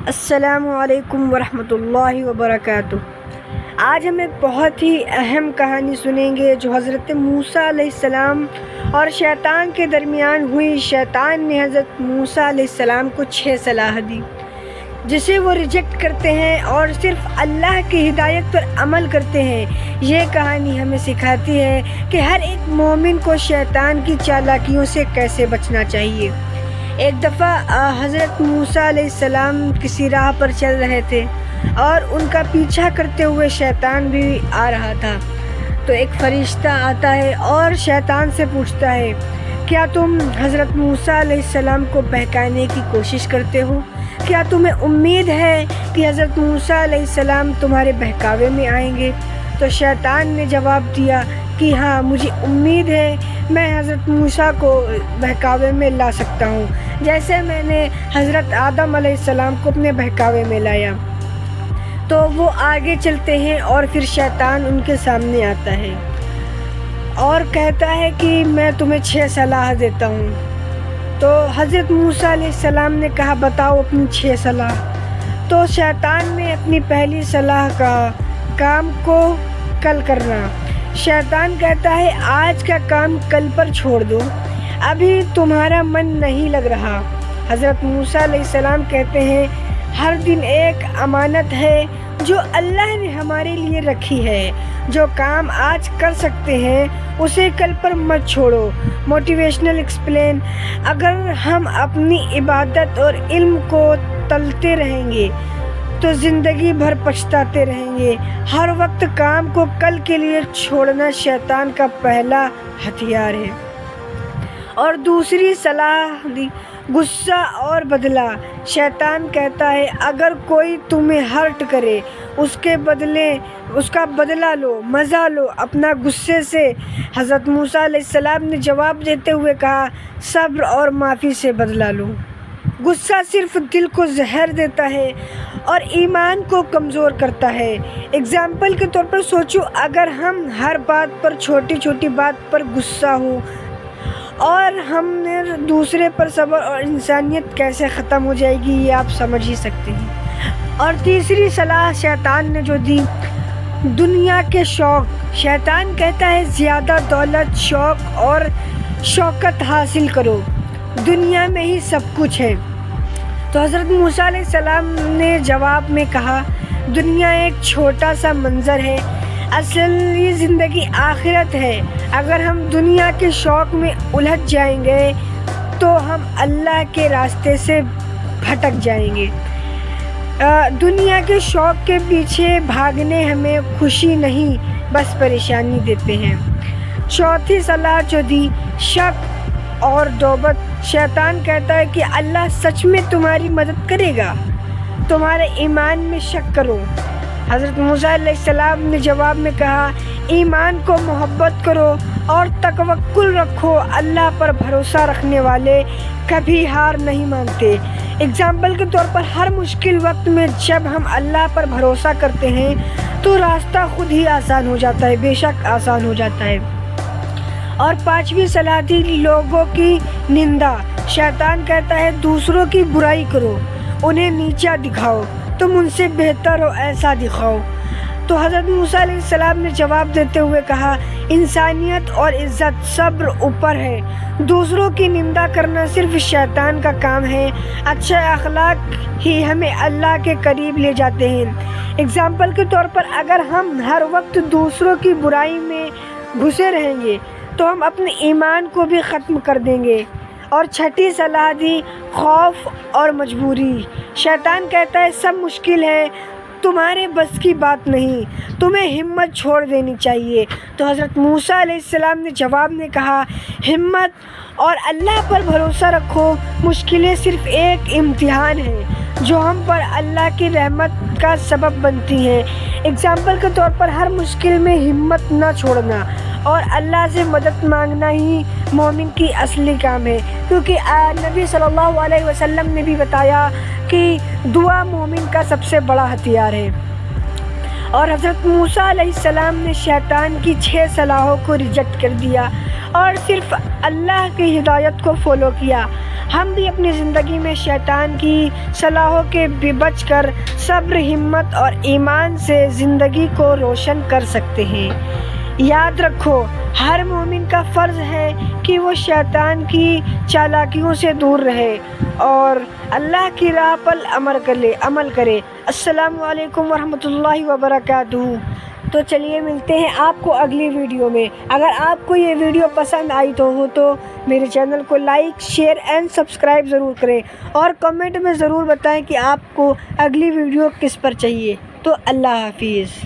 السلام علیکم ورحمۃ اللہ وبرکاتہ۔ آج ہم ایک بہت ہی اہم کہانی سنیں گے جو حضرت موسیٰ علیہ السلام اور شیطان کے درمیان ہوئی۔ شیطان نے حضرت موسیٰ علیہ السلام کو 6 صلاح دی جسے وہ ریجیکٹ کرتے ہیں اور صرف اللہ کی ہدایت پر عمل کرتے ہیں۔ یہ کہانی ہمیں سکھاتی ہے کہ ہر ایک مومن کو شیطان کی چالاکیوں سے کیسے بچنا چاہیے۔ ایک دفعہ حضرت موسیٰ علیہ السلام کسی راہ پر چل رہے تھے اور ان کا پیچھا کرتے ہوئے شیطان بھی آ رہا تھا۔ تو ایک فرشتہ آتا ہے اور شیطان سے پوچھتا ہے، کیا تم حضرت موسیٰ علیہ السلام کو بہکانے کی کوشش کرتے ہو؟ کیا تمہیں امید ہے کہ حضرت موسیٰ علیہ السلام تمہارے بہکاوے میں آئیں گے؟ تو شیطان نے جواب دیا کہ ہاں، مجھے امید ہے، میں حضرت موسیٰ کو بہکاوے میں لا سکتا ہوں، جیسے میں نے حضرت آدم علیہ السلام کو اپنے بہکاوے میں لایا۔ تو وہ آگے چلتے ہیں اور پھر شیطان ان کے سامنے آتا ہے اور کہتا ہے کہ میں تمہیں 6 صلاح دیتا ہوں۔ تو حضرت موسیٰ علیہ السلام نے کہا، بتاؤ اپنی 6 صلاح۔ تو شیطان نے اپنی پہلی صلاح کہا، کام کو کل کرنا۔ شیطان کہتا ہے، آج کا کام کل پر چھوڑ دو، ابھی تمہارا من نہیں لگ رہا۔ حضرت موسیٰ علیہ السلام کہتے ہیں، ہر دن ایک امانت ہے جو اللہ نے ہمارے لیے رکھی ہے، جو کام آج کر سکتے ہیں اسے کل پر مت چھوڑو۔ موٹیویشنل ایکسپلین، اگر ہم اپنی عبادت اور علم کو تلتے رہیں گے تو زندگی بھر پچھتاتے رہیں گے۔ ہر وقت کام کو کل کے لیے چھوڑنا شیطان کا پہلا ہتھیار ہے۔ اور دوسری صلاح دی، غصہ اور بدلہ۔ شیطان کہتا ہے، اگر کوئی تمہیں ہرٹ کرے اس کا بدلہ لو، مزہ لو اپنا غصے سے۔ حضرت موسیٰ علیہ السلام نے جواب دیتے ہوئے کہا، صبر اور معافی سے بدلہ لو۔ غصہ صرف دل کو زہر دیتا ہے اور ایمان کو کمزور کرتا ہے۔ اگزامپل کے طور پر سوچو، اگر ہم ہر بات پر، چھوٹی چھوٹی بات پر غصہ ہو اور ہم نے دوسرے پر صبر، اور انسانیت کیسے ختم ہو جائے گی، یہ آپ سمجھ ہی سکتے ہیں۔ اور تیسری صلاح شیطان نے جو دی، دنیا کے شوق۔ شیطان کہتا ہے، زیادہ دولت، شوق اور شوکت حاصل کرو، دنیا میں ہی سب کچھ ہے۔ تو حضرت موسیٰ علیہ السلام نے جواب میں کہا، دنیا ایک چھوٹا سا منظر ہے، اصلی زندگی آخرت ہے۔ اگر ہم دنیا کے شوق میں الجھ جائیں گے تو ہم اللہ کے راستے سے بھٹک جائیں گے۔ دنیا کے شوق کے پیچھے بھاگنے ہمیں خوشی نہیں، بس پریشانی دیتے ہیں۔ چوتھی صلاح جو دی، شک اور دوبت۔ شیطان کہتا ہے کہ اللہ سچ میں تمہاری مدد کرے گا، تمہارے ایمان میں شک کرو۔ حضرت موسیٰ علیہ السلام نے جواب میں کہا، ایمان کو محبت کرو اور توکل رکھو، اللہ پر بھروسہ رکھنے والے کبھی ہار نہیں مانتے۔ اگزامپل کے طور پر، ہر مشکل وقت میں جب ہم اللہ پر بھروسہ کرتے ہیں تو راستہ خود ہی آسان ہو جاتا ہے، بے شک آسان ہو جاتا ہے۔ اور پانچویں صلاح دی، لوگوں کی نندا۔ شیطان کہتا ہے، دوسروں کی برائی کرو، انہیں نیچا دکھاؤ، تم ان سے بہتر ہو ایسا دکھاؤ۔ تو حضرت موسیٰ علیہ السلام نے جواب دیتے ہوئے کہا، انسانیت اور عزت صبر اوپر ہے، دوسروں کی نندا کرنا صرف شیطان کا کام ہے، اچھے اخلاق ہی ہمیں اللہ کے قریب لے جاتے ہیں۔ اگزامپل کے طور پر، اگر ہم ہر وقت دوسروں کی برائی میں گھسے رہیں گے تو ہم اپنے ایمان کو بھی ختم کر دیں گے۔ اور چھٹی صلاح دی، خوف اور مجبوری۔ شیطان کہتا ہے، سب مشکل ہے، تمہارے بس کی بات نہیں، تمہیں ہمت چھوڑ دینی چاہیے۔ تو حضرت موسیٰ علیہ السلام نے جواب میں کہا، ہمت اور اللہ پر بھروسہ رکھو، مشکلیں صرف ایک امتحان ہے جو ہم پر اللہ کی رحمت کا سبب بنتی ہیں۔ اگزامپل کے طور پر، ہر مشکل میں ہمت نہ چھوڑنا اور اللہ سے مدد مانگنا ہی مومن کی اصلی کام ہے، کیونکہ نبی صلی اللہ علیہ وسلم نے بھی بتایا کہ دعا مومن کا سب سے بڑا ہتھیار ہے۔ اور حضرت موسیٰ علیہ السلام نے شیطان کی 6 صلاحوں کو ریجیکٹ کر دیا اور صرف اللہ کی ہدایت کو فالو کیا۔ ہم بھی اپنی زندگی میں شیطان کی صلاحوں کے بچ کر صبر، ہمت اور ایمان سے زندگی کو روشن کر سکتے ہیں۔ یاد رکھو، ہر مومن کا فرض ہے کہ وہ شیطان کی چالاکیوں سے دور رہے اور اللہ کی راہ پر عمل کرے۔ السلام علیکم ورحمۃ اللہ وبرکاتہ۔ تو چلیے ملتے ہیں آپ کو اگلی ویڈیو میں۔ اگر آپ کو یہ ویڈیو پسند آئی تو میرے چینل کو لائک، شیئر اینڈ سبسکرائب ضرور کریں اور کمنٹ میں ضرور بتائیں کہ آپ کو اگلی ویڈیو کس پر چاہیے۔ تو اللہ حافظ۔